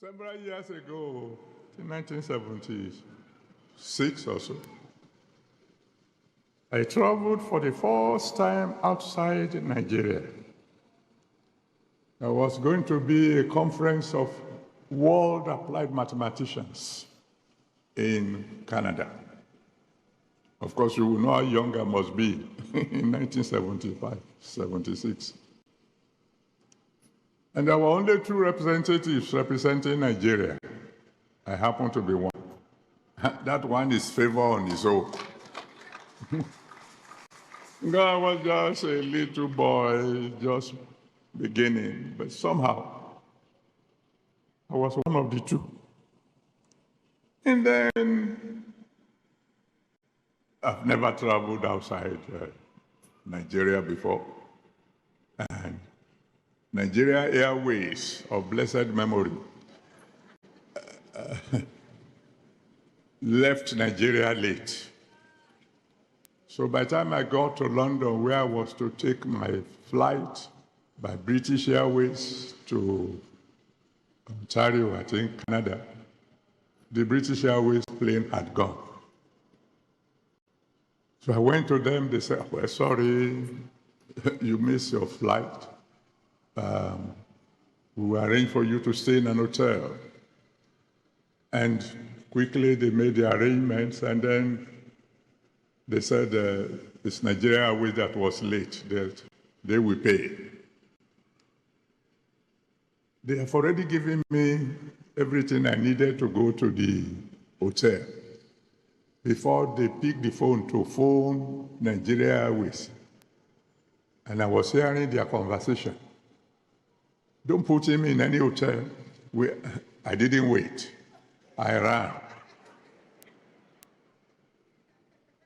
Several years ago, in 1976 or so, I traveled for the first time outside Nigeria. There was going to be a conference of world applied mathematicians in Canada. Of course, you will know how young I must be in 1975, 76. And there were only two representatives representing Nigeria. I happen to be one. That one is Favour on his own. I was just a little boy, just beginning, but somehow I was one of the two. And then I've never traveled outside Nigeria before. And Nigeria Airways of blessed memory left Nigeria late. So by the time I got to London, where I was to take my flight by British Airways to Ontario, I think, Canada, the British Airways plane had gone. So I went to them, they said, well, sorry, you missed your flight. We will arrange for you to stay in an hotel. And quickly they made the arrangements, and then they said it's Nigeria Airways that was late, that they will pay. They have already given me everything I needed to go to the hotel before they picked the phone to phone Nigeria Airways. And I was hearing their conversation. Don't put him in any hotel. I didn't wait. I ran.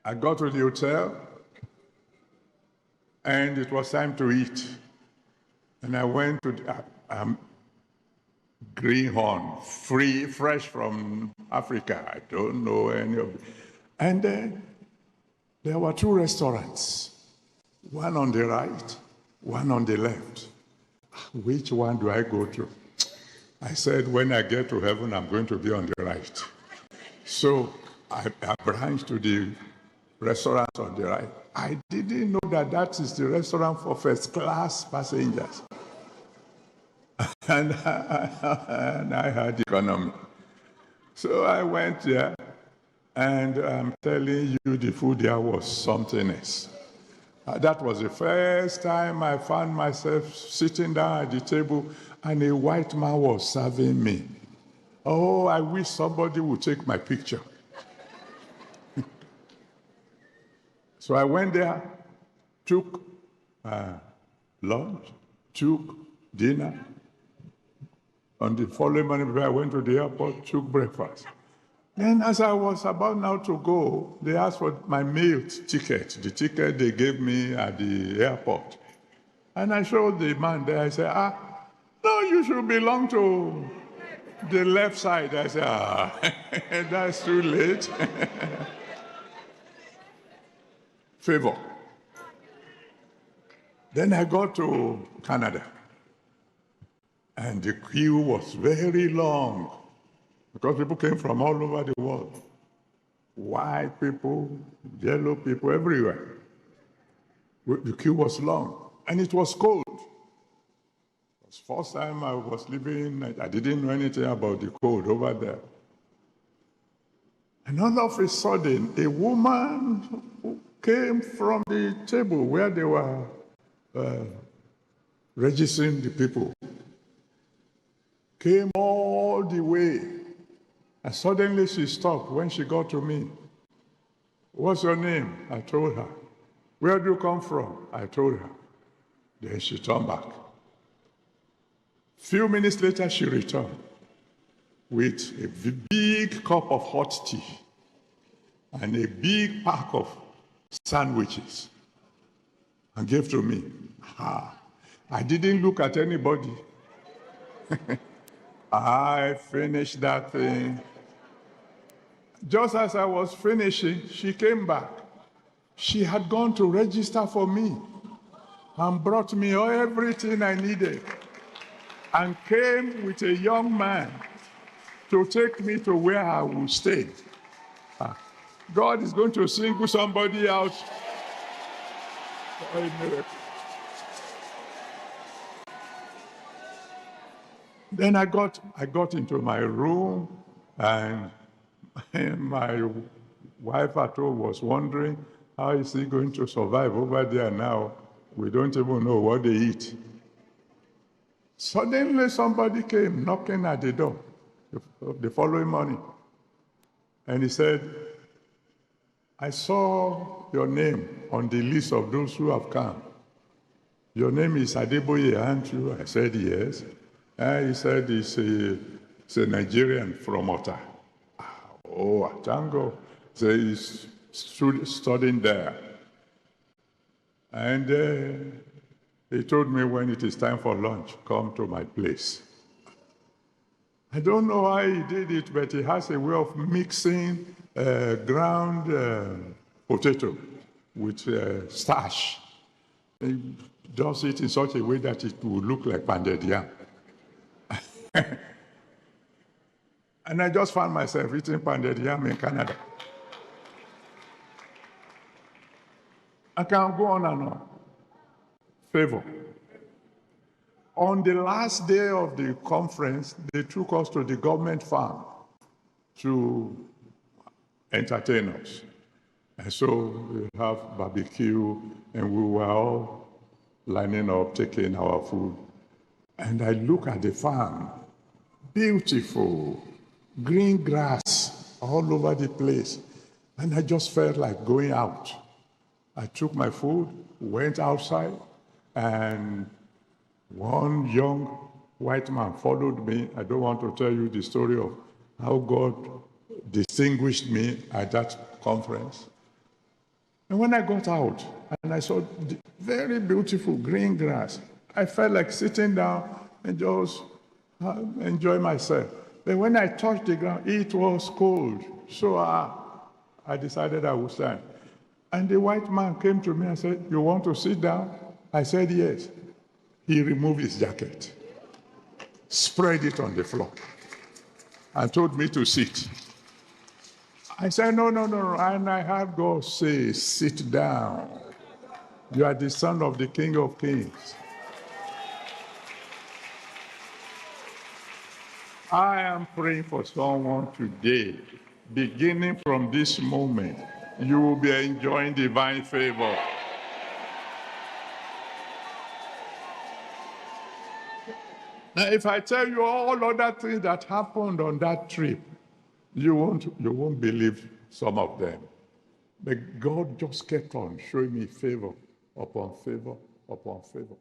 I got to the hotel, and it was time to eat. And I went to greenhorn, fresh from Africa. I don't know any of it. And there were two restaurants, one on the right, one on the left. Which one do I go to? I said, when I get to heaven, I'm going to be on the right. So I branched to the restaurant on the right. I didn't know that that is the restaurant for first-class passengers. And I had economy. So I went there, and I'm telling you, the food there was something else. That was the first time I found myself sitting down at the table and a white man was serving me. Oh, I wish somebody would take my picture. So I went there, took lunch, took dinner. On the following morning, I went to the airport, took breakfast. Then as I was about now to go, they asked for my meal ticket, the ticket they gave me at the airport. And I showed the man there, I said, no, you should belong to the left side. I said, that's too late. Favour. Then I got to Canada, and the queue was very long, because people came from all over the world. White people, yellow people, everywhere. The queue was long, and it was cold. It was the first time I was living, I didn't know anything about the cold over there. And all of a sudden, a woman who came from the table where they were registering the people, came all the way. And suddenly she stopped when she got to me. What's your name? I told her. Where do you come from? I told her. Then she turned back. Few minutes later, she returned with a big cup of hot tea and a big pack of sandwiches and gave to me. I didn't look at anybody. I finished that thing. Just as I was finishing, she came back. She had gone to register for me and brought me everything I needed and came with a young man to take me to where I will stay. God is going to single somebody out for a miracle. Then I got into my room, and my wife at home was wondering, how is he going to survive over there now? We don't even know what they eat. Suddenly somebody came knocking at the door the following morning. And he said, I saw your name on the list of those who have come. Your name is Adeboye, aren't you? I said, yes. And he said, he's a Nigerian from Ota. Oh, Tango. So he's studying there. And he told me, when it is time for lunch, come to my place. I don't know how he did it, but he has a way of mixing ground potato with starch. He does it in such a way that it will look like pounded yam. And I just found myself eating pounded yam in Canada. I can go on and on. Favour. On the last day of the conference, they took us to the government farm to entertain us. And so we have barbecue, and we were all lining up, taking our food. And I look at the farm, beautiful, green grass all over the place. And I just felt like going out. I took my food, went outside, and one young white man followed me. I don't want to tell you the story of how God distinguished me at that conference. And when I got out and I saw the very beautiful green grass, I felt like sitting down and just enjoy myself. But when I touched the ground, it was cold. So I decided I would stand. And the white man came to me and said, you want to sit down? I said, yes. He removed his jacket, spread it on the floor, and told me to sit. I said, no. And I heard God say, sit down. You are the son of the King of Kings. I am praying for someone today, beginning from this moment, you will be enjoying divine favor. Now, if I tell you all other things that happened on that trip, you won't believe some of them. But God just kept on showing me favor upon favor upon favor.